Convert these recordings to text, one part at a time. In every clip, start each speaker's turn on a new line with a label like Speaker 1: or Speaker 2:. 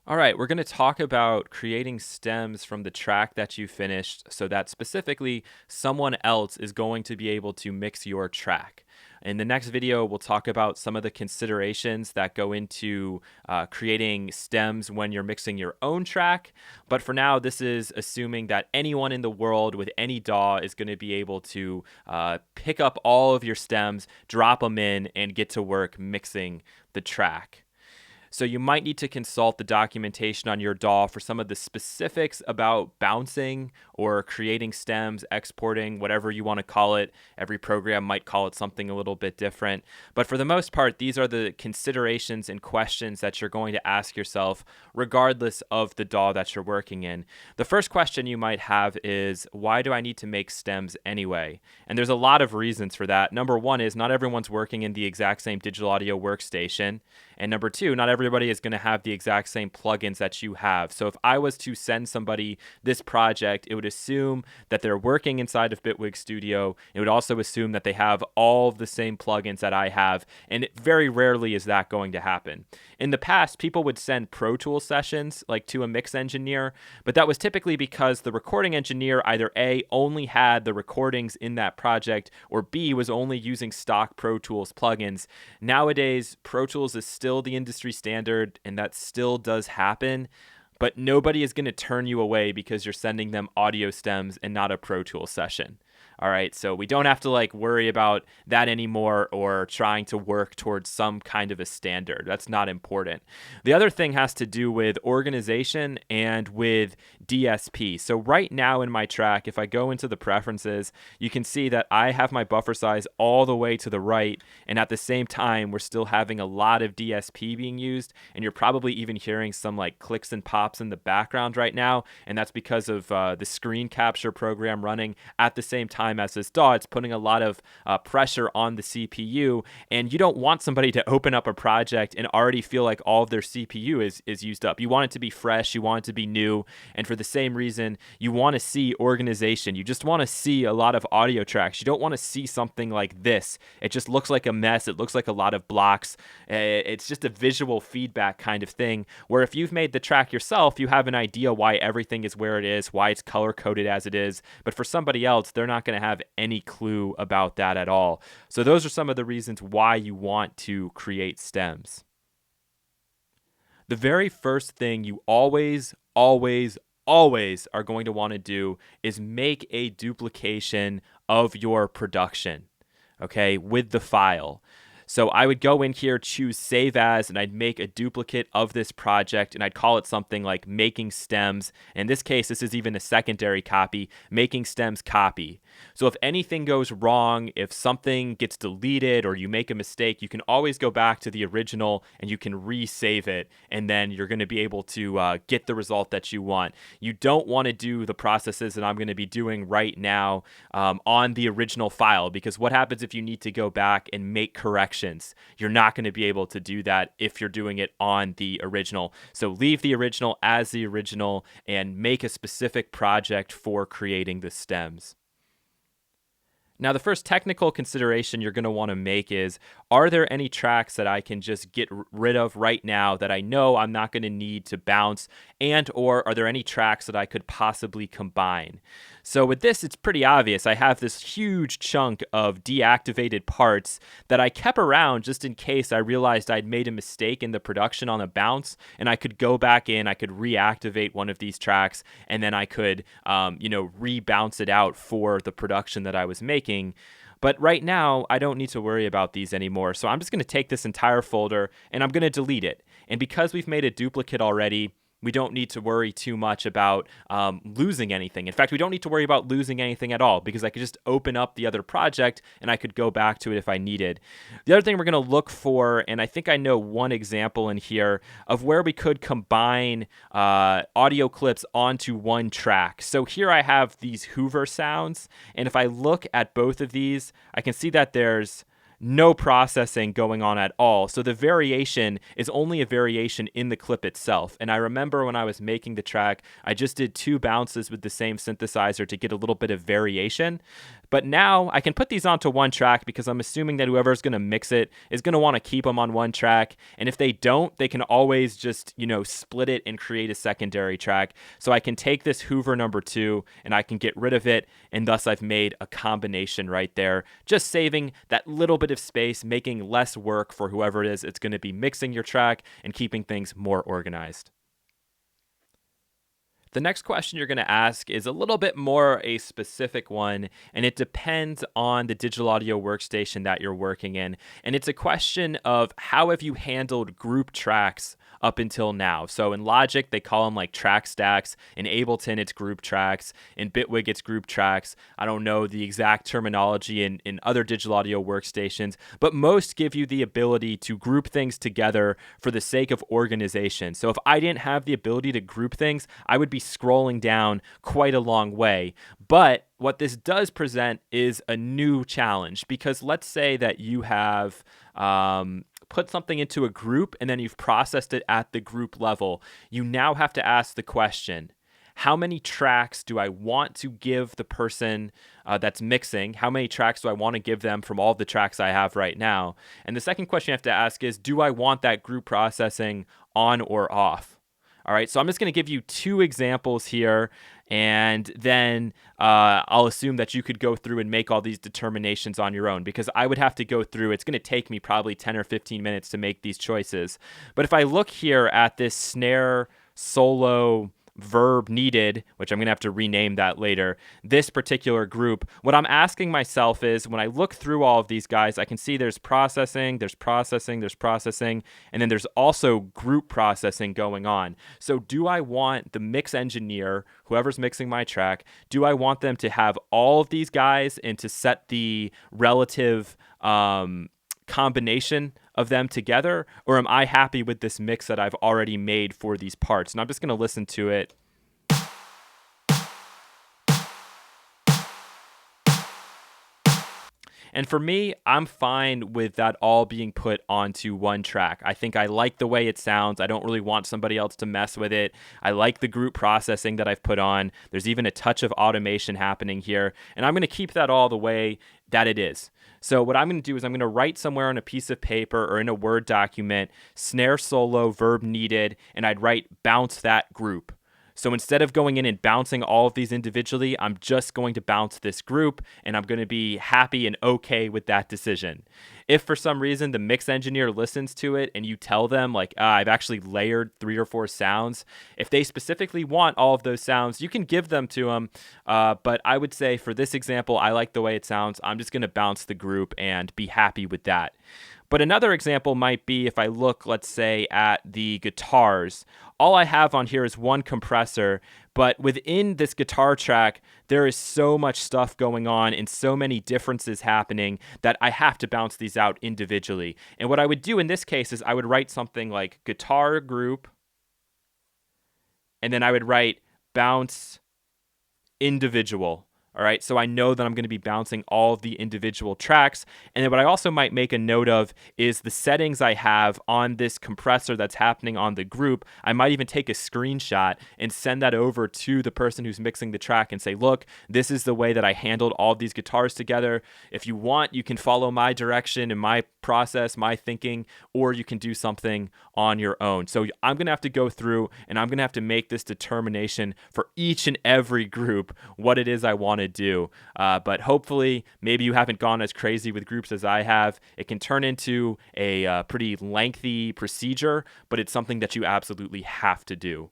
Speaker 1: All right, we're going to talk about creating stems from the track that you finished so that specifically someone else is going to be able to mix your track. In the next video, we'll talk about some of the considerations that go into creating stems when you're mixing your own track. But for now, this is assuming that anyone in the world with any DAW is going to be able to pick up all of your stems, drop them in, and get to work mixing the track. So you might need to consult the documentation on your DAW for some of the specifics about bouncing or creating stems, exporting, whatever you want to call it. Every program might call it something a little bit different. But for the most part, these are the considerations and questions that you're going to ask yourself regardless of the DAW that you're working in. The first question you might have is, why do I need to make stems anyway? And there's a lot of reasons for that. Number one is not everyone's working in the exact same digital audio workstation. And number two, not everybody is going to have the exact same plugins that you have. So if I was to send somebody this project, it would assume that they're working inside of Bitwig Studio. It would also assume that they have all of the same plugins that I have. And very rarely is that going to happen. In the past, people would send Pro Tools sessions like to a mix engineer, but that was typically because the recording engineer either A, only had the recordings in that project, or B, was only using stock Pro Tools plugins. Nowadays, Pro Tools is still the industry standard, and that still does happen, but nobody is going to turn you away because you're sending them audio stems and not a Pro Tools session. All right, so we don't have to worry about that anymore or trying to work towards some kind of a standard. That's not important. The other thing has to do with organization and with DSP. So right now in my track, if I go into the preferences, you can see that I have my buffer size all the way to the right, and at the same time, we're still having a lot of DSP being used, and you're probably even hearing some clicks and pops in the background right now, and that's because of the screen capture program running at the same time as this DAW. It's putting a lot of pressure on the CPU, and you don't want somebody to open up a project and already feel like all of their CPU is used up. You want it to be fresh, you want it to be new, and for the same reason, you want to see organization. You just want to see a lot of audio tracks. You don't want to see something like this. It just looks like a mess. It looks like a lot of blocks. It's just a visual feedback kind of thing, where if you've made the track yourself, you have an idea why everything is where it is, why it's color-coded as it is, but for somebody else, they're not going to have any clue about that at all. So those are some of the reasons why you want to create stems. The very first thing you always are going to want to do is make a duplication of your production, okay, with the file. So I would go in here, choose Save As, and I'd make a duplicate of this project, and I'd call it something like Making Stems. In this case, this is even a secondary copy, Making Stems Copy. So if anything goes wrong, if something gets deleted or you make a mistake, you can always go back to the original and you can resave it, and then you're going to be able to get the result that you want. You don't want to do the processes that I'm going to be doing right now on the original file, because what happens if you need to go back and make corrections? You're not going to be able to do that if you're doing it on the original. So leave the original as the original and make a specific project for creating the stems. Now, the first technical consideration you're going to want to make is, are there any tracks that I can just get rid of right now that I know I'm not going to need to bounce, and or are there any tracks that I could possibly combine? So with this, it's pretty obvious. I have this huge chunk of deactivated parts that I kept around just in case I realized I'd made a mistake in the production on a bounce, and I could go back in, I could reactivate one of these tracks, and then I could, rebounce it out for the production that I was making. But right now, I don't need to worry about these anymore. So I'm just going to take this entire folder and I'm going to delete it. And because we've made a duplicate already, we don't need to worry too much about losing anything. In fact, we don't need to worry about losing anything at all, because I could just open up the other project and I could go back to it if I needed. The other thing we're going to look for, and I think I know one example in here of where we could combine audio clips onto one track. So here I have these Hoover sounds, and if I look at both of these, I can see that there's no processing going on at all. So the variation is only a variation in the clip itself. And I remember when I was making the track, I just did 2 bounces with the same synthesizer to get a little bit of variation. But now I can put these onto one track because I'm assuming that whoever's going to mix it is going to want to keep them on one track. And if they don't, they can always just, split it and create a secondary track. So I can take this Hoover number 2 and I can get rid of it. And thus I've made a combination right there, just saving that little bit of space, making less work for whoever it is it's going to be mixing your track and keeping things more organized. The next question you're going to ask is a little bit more a specific one, and it depends on the digital audio workstation that you're working in. And it's a question of how have you handled group tracks up until now? So in Logic, they call them like track stacks. In Ableton, it's group tracks. In Bitwig, it's group tracks. I don't know the exact terminology in other digital audio workstations, but most give you the ability to group things together for the sake of organization. So if I didn't have the ability to group things, I would be scrolling down quite a long way. But what this does present is a new challenge, because let's say that you have put something into a group and then you've processed it at the group level. You now have to ask the question, how many tracks do I want to give the person that's mixing? How many tracks do I want to give them from all the tracks I have right now? And the second question you have to ask is, do I want that group processing on or off? All right, so I'm just going to give you 2 examples here, and then I'll assume that you could go through and make all these determinations on your own, because I would have to go through. It's going to take me probably 10 or 15 minutes to make these choices. But if I look here at this snare solo verb needed, which I'm going to have to rename that later, this particular group, what I'm asking myself is, when I look through all of these guys, I can see there's processing, there's processing, there's processing, and then there's also group processing going on. So do I want the mix engineer, whoever's mixing my track, do I want them to have all of these guys and to set the relative combination of them together, or am I happy with this mix that I've already made for these parts? And I'm just going to listen to it. And for me, I'm fine with that all being put onto one track. I think I like the way it sounds. I don't really want somebody else to mess with it. I like the group processing that I've put on. There's even a touch of automation happening here. And I'm going to keep that all the way that it is. So what I'm going to do is I'm going to write somewhere on a piece of paper or in a Word document, snare solo, verb needed, and I'd write bounce that group. So instead of going in and bouncing all of these individually, I'm just going to bounce this group, and I'm going to be happy and okay with that decision. If for some reason the mix engineer listens to it and you tell them like, I've actually layered 3 or 4 sounds, if they specifically want all of those sounds, you can give them to them. But I would say for this example, I like the way it sounds. I'm just going to bounce the group and be happy with that. But another example might be if I look, let's say, at the guitars. All I have on here is one compressor, but within this guitar track, there is so much stuff going on and so many differences happening that I have to bounce these out individually. And what I would do in this case is I would write something like guitar group, and then I would write bounce individual. All right, so I know that I'm going to be bouncing all of the individual tracks. And then what I also might make a note of is the settings I have on this compressor that's happening on the group. I might even take a screenshot and send that over to the person who's mixing the track and say, look, this is the way that I handled all of these guitars together. If you want, you can follow my direction and my process, my thinking, or you can do something on your own. So I'm going to have to go through and I'm going to have to make this determination for each and every group, what it is I want to do. But hopefully, maybe you haven't gone as crazy with groups as I have. It can turn into a pretty lengthy procedure, but it's something that you absolutely have to do.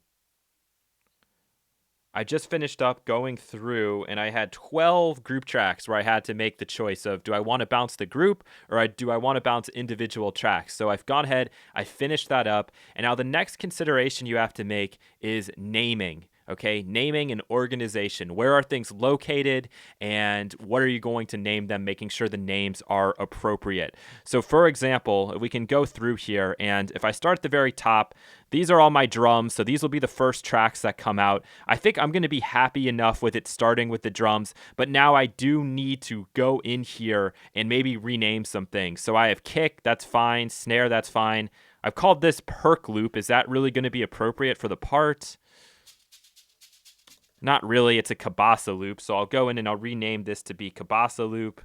Speaker 1: I just finished up going through and I had 12 group tracks where I had to make the choice of, do I want to bounce the group or do I want to bounce individual tracks? So I've gone ahead, I finished that up. And now the next consideration you have to make is naming. Okay, naming and organization. Where are things located and what are you going to name them, making sure the names are appropriate. So for example, we can go through here, and if I start at the very top, these are all my drums, so these will be the first tracks that come out. I think I'm going to be happy enough with it starting with the drums, but now I do need to go in here and maybe rename some things. So I have kick, that's fine, snare, that's fine. I've called this perk loop. Is that really going to be appropriate for the part? Not really, it's a Kabasa loop. So I'll go in and I'll rename this to be Kabasa loop.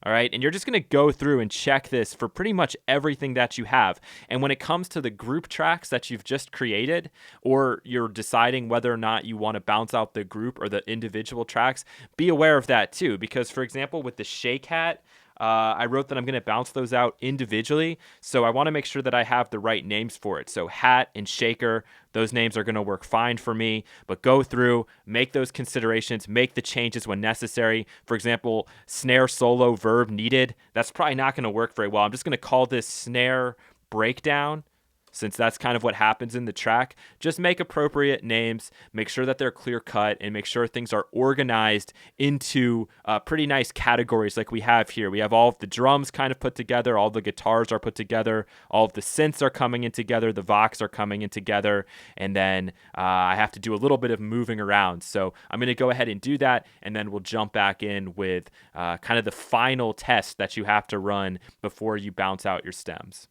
Speaker 1: All right, and you're just going to go through and check this for pretty much everything that you have. And when it comes to the group tracks that you've just created, or you're deciding whether or not you want to bounce out the group or the individual tracks, be aware of that too. Because, for example, with the shake hat, I wrote that I'm going to bounce those out individually. So I want to make sure that I have the right names for it. So hat and shaker, those names are going to work fine for me. But go through, make those considerations, make the changes when necessary. For example, snare solo verb needed. That's probably not going to work very well. I'm just going to call this snare breakdown, since that's kind of what happens in the track. Just make appropriate names, make sure that they're clear cut, and make sure things are organized into pretty nice categories like we have here. We have all of the drums kind of put together, all the guitars are put together, all of the synths are coming in together, the Vox are coming in together, and then I have to do a little bit of moving around. So I'm going to go ahead and do that, and then we'll jump back in with kind of the final test that you have to run before you bounce out your stems.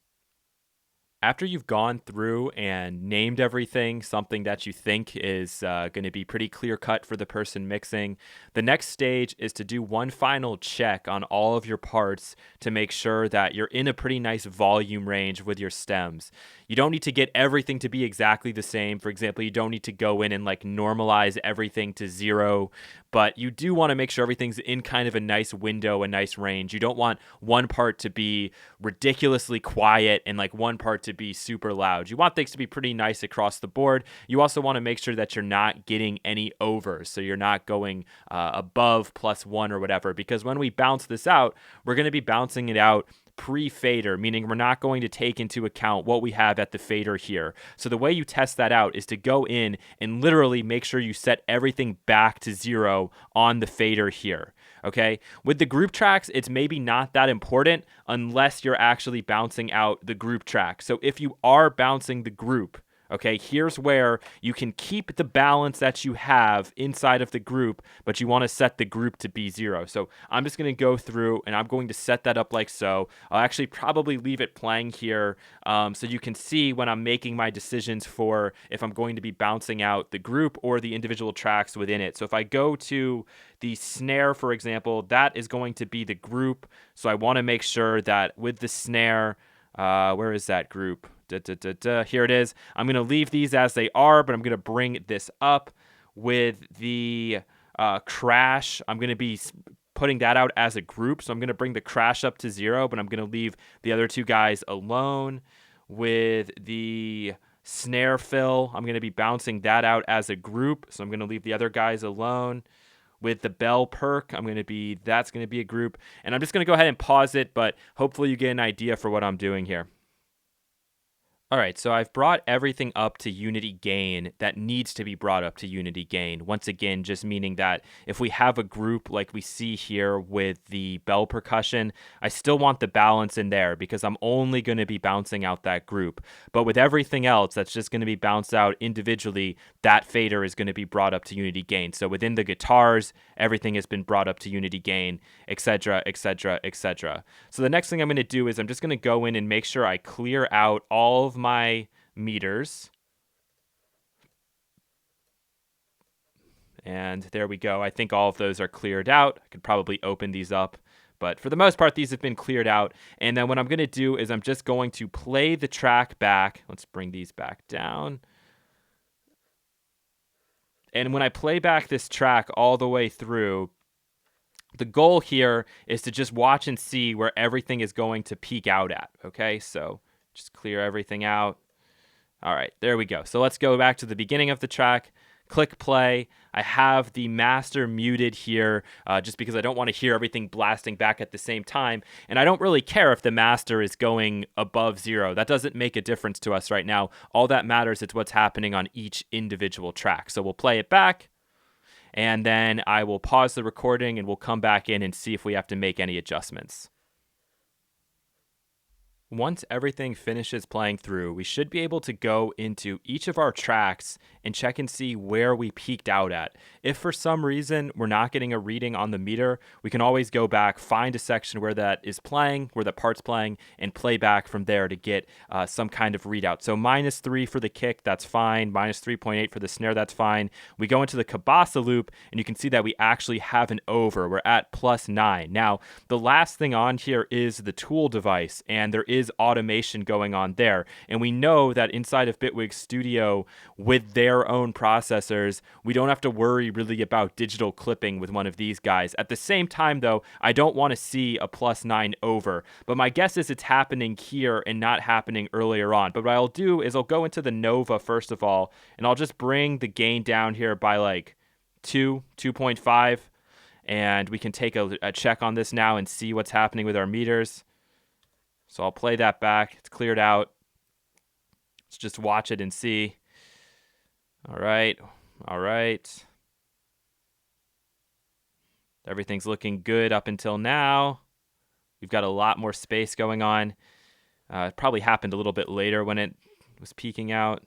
Speaker 1: After you've gone through and named everything, something that you think is going to be pretty clear cut for the person mixing, the next stage is to do one final check on all of your parts to make sure that you're in a pretty nice volume range with your stems. You don't need to get everything to be exactly the same. For example, you don't need to go in and like normalize everything to 0, but you do want to make sure everything's in kind of a nice window, a nice range. You don't want one part to be ridiculously quiet and like one part to be super loud. You want things to be pretty nice across the board. You also want to make sure that you're not getting any overs. So you're not going above +1 or whatever, because when we bounce this out, we're going to be bouncing it out pre-fader, meaning we're not going to take into account what we have at the fader here. So the way you test that out is to go in and literally make sure you set everything back to 0 on the fader here. Okay, with the group tracks, it's maybe not that important unless you're actually bouncing out the group track. So if you are bouncing the group, okay, here's where you can keep the balance that you have inside of the group, but you want to set the group to be 0. So I'm just going to go through and I'm going to set that up like so. I'll actually probably leave it playing here so you can see when I'm making my decisions for if I'm going to be bouncing out the group or the individual tracks within it. So if I go to the snare, for example, that is going to be the group. So I want to make sure that with the snare, where is that group? Here it is. I'm going to leave these as they are, but I'm going to bring this up with the crash. I'm going to be putting that out as a group. So I'm going to bring the crash up to 0, but I'm going to leave the other two guys alone. With the snare fill, I'm going to be bouncing that out as a group. So I'm going to leave the other guys alone. With the bell perk, that's going to be a group. And I'm just going to go ahead and pause it, but hopefully you get an idea for what I'm doing here. All right, so I've brought everything up to unity gain that needs to be brought up to unity gain. Once again, just meaning that if we have a group like we see here with the bell percussion, I still want the balance in there because I'm only going to be bouncing out that group. But with everything else that's just going to be bounced out individually, that fader is going to be brought up to unity gain. So within the guitars, everything has been brought up to unity gain, etc., etc., etc. So the next thing I'm going to do is I'm just going to go in and make sure I clear out all of my meters. And there we go. I think all of those are cleared out. I could probably open these up, but for the most part, these have been cleared out. And then what I'm going to do is I'm just going to play the track back. Let's bring these back down. And when I play back this track all the way through, the goal here is to just watch and see where everything is going to peak out at. Okay, so just clear everything out. All right, there we go. So let's go back to the beginning of the track. Click play. I have the master muted here just because I don't want to hear everything blasting back at the same time. And I don't really care if the master is going above 0. That doesn't make a difference to us right now. All that matters is what's happening on each individual track. So we'll play it back. And then I will pause the recording and we'll come back in and see if we have to make any adjustments. Once everything finishes playing through, we should be able to go into each of our tracks and check and see where we peaked out at. If for some reason we're not getting a reading on the meter, we can always go back, find a section where that is playing, where that part's playing, and play back from there to get some kind of readout. So -3 for the kick, that's fine. -3.8 for the snare, that's fine. We go into the Kabasa loop, and you can see that we actually have an over. We're at +9. Now, the last thing on here is the tool device, and there is automation going on there. And we know that inside of Bitwig Studio, with their own processors, we don't have to worry really about digital clipping with one of these guys. At the same time, though, I don't want to see a +9 over. But my guess is it's happening here and not happening earlier on. But what I'll do is I'll go into the Nova first of all, and I'll just bring the gain down here by like 2.5. And we can take a check on this now and see what's happening with our meters. So I'll play that back. It's cleared out. Let's just watch it and see. All right. All right. Everything's looking good up until now. We've got a lot more space going on. It probably happened a little bit later when it was peaking out.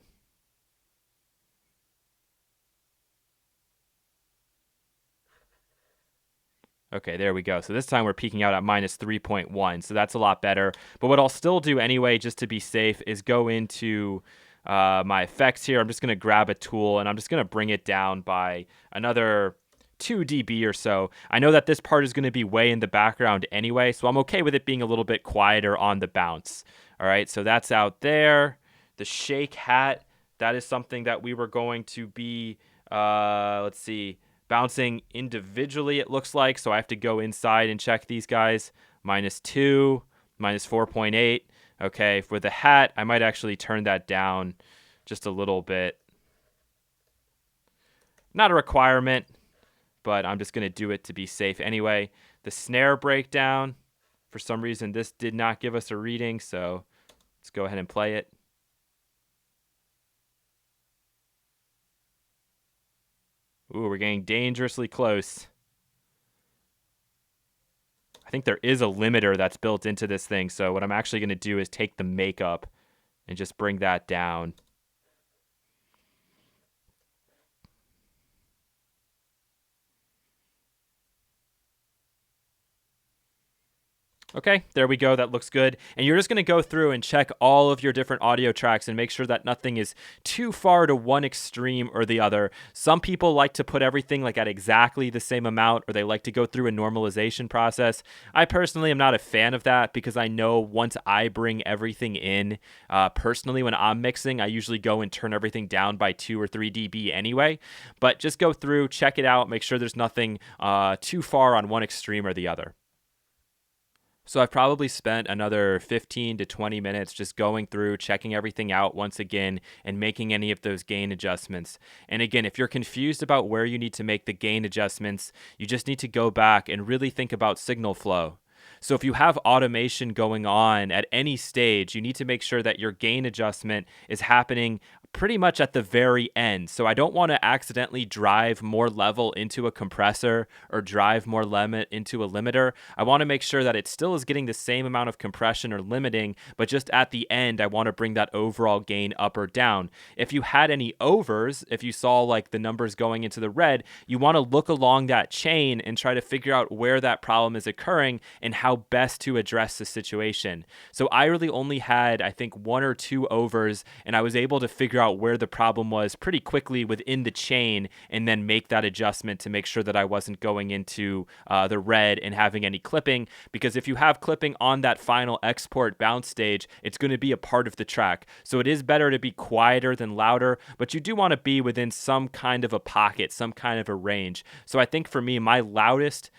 Speaker 1: Okay, there we go. So this time we're peaking out at -3.1, so that's a lot better. But what I'll still do anyway, just to be safe, is go into my effects here. I'm just going to grab a tool, and I'm just going to bring it down by another 2 dB or so. I know that this part is going to be way in the background anyway, so I'm okay with it being a little bit quieter on the bounce. All right, so that's out there. The shake hat, that is something that we were going to be, let's see, bouncing individually, it looks like. So I have to go inside and check these guys. -2, -4.8. Okay, for the hat, I might actually turn that down just a little bit. Not a requirement, but I'm just going to do it to be safe anyway. The snare breakdown, for some reason, this did not give us a reading, so let's go ahead and play it. Ooh, we're getting dangerously close. I think there is a limiter that's built into this thing, so what I'm actually going to do is take the makeup and just bring that down. Okay, there we go. That looks good. And you're just going to go through and check all of your different audio tracks and make sure that nothing is too far to one extreme or the other. Some people like to put everything like at exactly the same amount, or they like to go through a normalization process. I personally am not a fan of that because I know once I bring everything in, personally, when I'm mixing, I usually go and turn everything down by 2 or 3 dB anyway. But just go through, check it out, make sure there's nothing too far on one extreme or the other. So I've probably spent another 15 to 20 minutes just going through, checking everything out once again, and making any of those gain adjustments. And again, if you're confused about where you need to make the gain adjustments, you just need to go back and really think about signal flow. So if you have automation going on at any stage, you need to make sure that your gain adjustment is happening pretty much at the very end. So I don't want to accidentally drive more level into a compressor or drive more limit into a limiter. I want to make sure that it still is getting the same amount of compression or limiting, but just at the end, I want to bring that overall gain up or down. If you had any overs, if you saw like the numbers going into the red, you want to look along that chain and try to figure out where that problem is occurring and how best to address the situation. So I really only had, I think, 1 or 2 overs, and I was able to figure out where the problem was pretty quickly within the chain and then make that adjustment to make sure that I wasn't going into the red and having any clipping, because if you have clipping on that final export bounce stage, it's going to be a part of the track. So it is better to be quieter than louder, but you do want to be within some kind of a pocket, some kind of a range. So I think for me, my loudest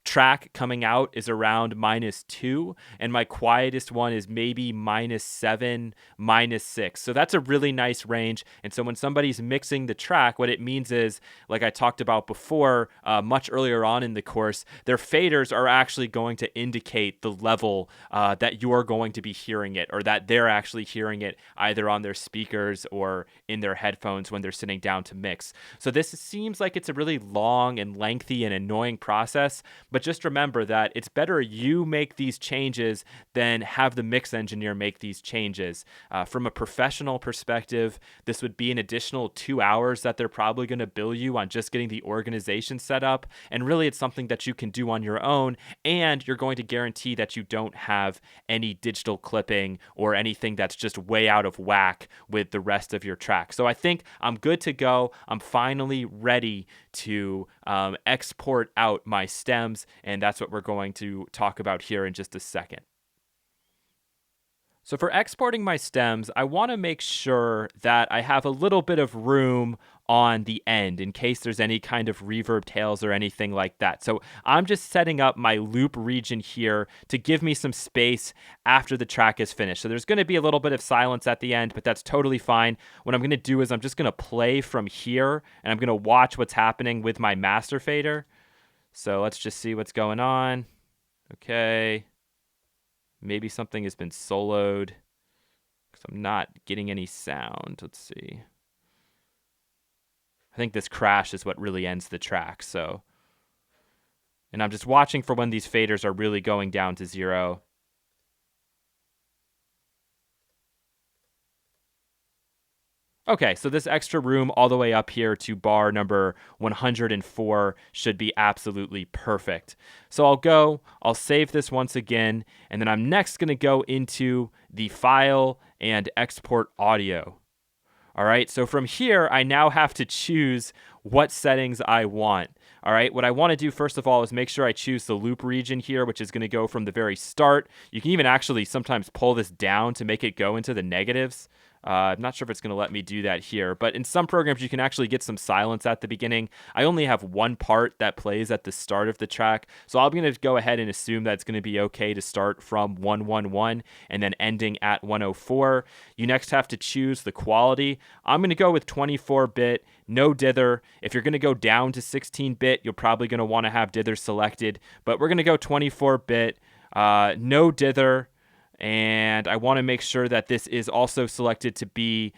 Speaker 1: track coming out is around -2, and my quietest one is maybe -7, -6. So that's a really really nice range. And so when somebody's mixing the track, what it means is, like I talked about before, much earlier on in the course, their faders are actually going to indicate the level that you're going to be hearing it, or that they're actually hearing it either on their speakers or in their headphones when they're sitting down to mix. So this seems like it's a really long and lengthy and annoying process, but just remember that it's better you make these changes than have the mix engineer make these changes. From a professional perspective, this would be an additional 2 hours that they're probably going to bill you on just getting the organization set up. And really, it's something that you can do on your own, and you're going to guarantee that you don't have any digital clipping or anything that's just way out of whack with the rest of your track. So I think I'm good to go. I'm finally ready to export out my stems, and that's what we're going to talk about here in just a second. So for exporting my stems, I want to make sure that I have a little bit of room on the end in case there's any kind of reverb tails or anything like that. So I'm just setting up my loop region here to give me some space after the track is finished. So there's going to be a little bit of silence at the end, but that's totally fine. What I'm going to do is I'm just going to play from here, and I'm going to watch what's happening with my master fader. So let's just see what's going on. Okay. Maybe something has been soloed because I'm not getting any sound. Let's see. I think this crash is what really ends the track. So, and I'm just watching for when these faders are really going down to 0. Okay, so this extra room all the way up here to bar number 104 should be absolutely perfect. So I'll save this once again, and then I'm next going to go into the file and export audio. All right, so from here, I now have to choose what settings I want. All right, what I want to do first of all is make sure I choose the loop region here, which is going to go from the very start. You can even actually sometimes pull this down to make it go into the negatives. I'm not sure if it's going to let me do that here, but in some programs you can actually get some silence at the beginning. I only have one part that plays at the start of the track, so I'm going to go ahead and assume that it's going to be okay to start from 111 and then ending at 104. You next have to choose the quality. I'm going to go with 24-bit, no dither. If you're going to go down to 16-bit, you're probably going to want to have dither selected, but we're going to go 24-bit, no dither. And I want to make sure that this is also selected to be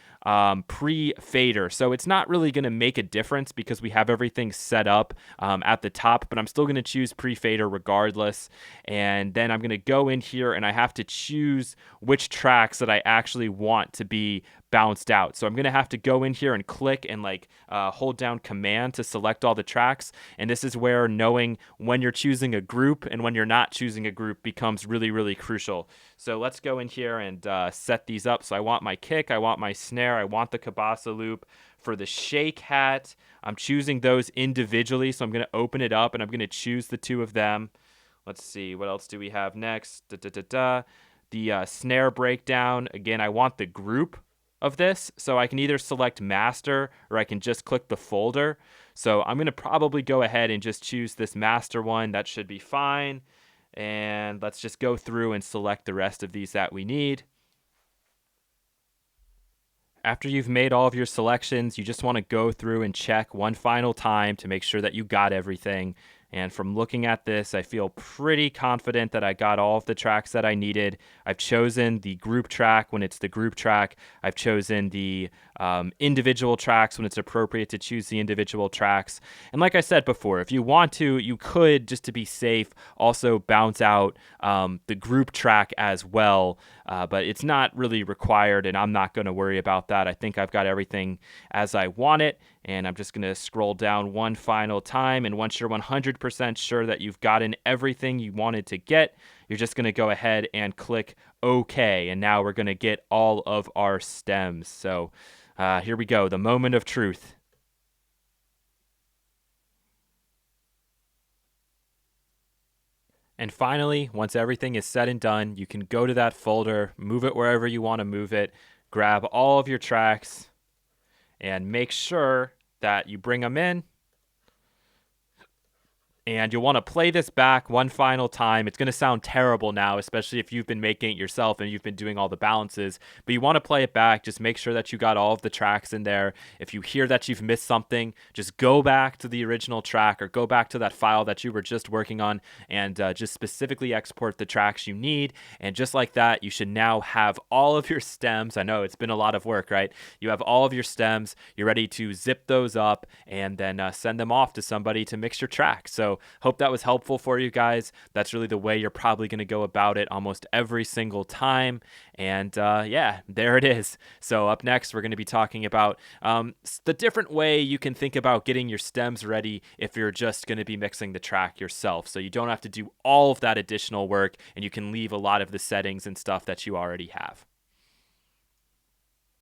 Speaker 1: pre-fader. So it's not really going to make a difference because we have everything set up at the top, but I'm still going to choose pre-fader regardless. And then I'm going to go in here and I have to choose which tracks that I actually want to be bounced out. So I'm going to have to go in here and click and hold down Command to select all the tracks. And this is where knowing when you're choosing a group and when you're not choosing a group becomes really, really crucial. So let's go in here and set these up. So I want my kick, I want my snare, I want the kabasa loop. For the shake hat, I'm choosing those individually. So I'm going to open it up and I'm going to choose the two of them. Let's see, what else do we have next? The snare breakdown, again, I want the group of this, so I can either select master or I can just click the folder. So I'm going to probably go ahead and just choose this master one. That should be fine. And let's just go through and select the rest of these that we need. After you've made all of your selections, you just want to go through and check one final time to make sure that you got everything. And from looking at this, I feel pretty confident that I got all of the tracks that I needed. I've chosen the group track when it's the group track. I've chosen the individual tracks when it's appropriate to choose the individual tracks. And like I said before, if you want to, you could, just to be safe, also bounce out the group track as well. But it's not really required, and I'm not going to worry about that. I think I've got everything as I want it. And I'm just going to scroll down one final time. And once you're 100% sure that you've gotten everything you wanted to get, you're just going to go ahead and click OK. And now we're going to get all of our stems. So here we go, the moment of truth. And finally, once everything is said and done, you can go to that folder, move it wherever you want to move it, grab all of your tracks, and make sure that you bring them in And you'll want to play this back one final time. It's going to sound terrible now, especially if you've been making it yourself and you've been doing all the balances. But you want to play it back. Just make sure that you got all of the tracks in there. If you hear that you've missed something, just go back to the original track or go back to that file that you were just working on and just specifically export the tracks you need. And just like that, you should now have all of your stems. I know it's been a lot of work, right? You have all of your stems. You're ready to zip those up and then send them off to somebody to mix your track. So hope that was helpful for you guys. That's really the way you're probably going to go about it almost every single time. And yeah, there it is. So up next, we're going to be talking about the different way you can think about getting your stems ready if you're just going to be mixing the track yourself. So you don't have to do all of that additional work and you can leave a lot of the settings and stuff that you already have.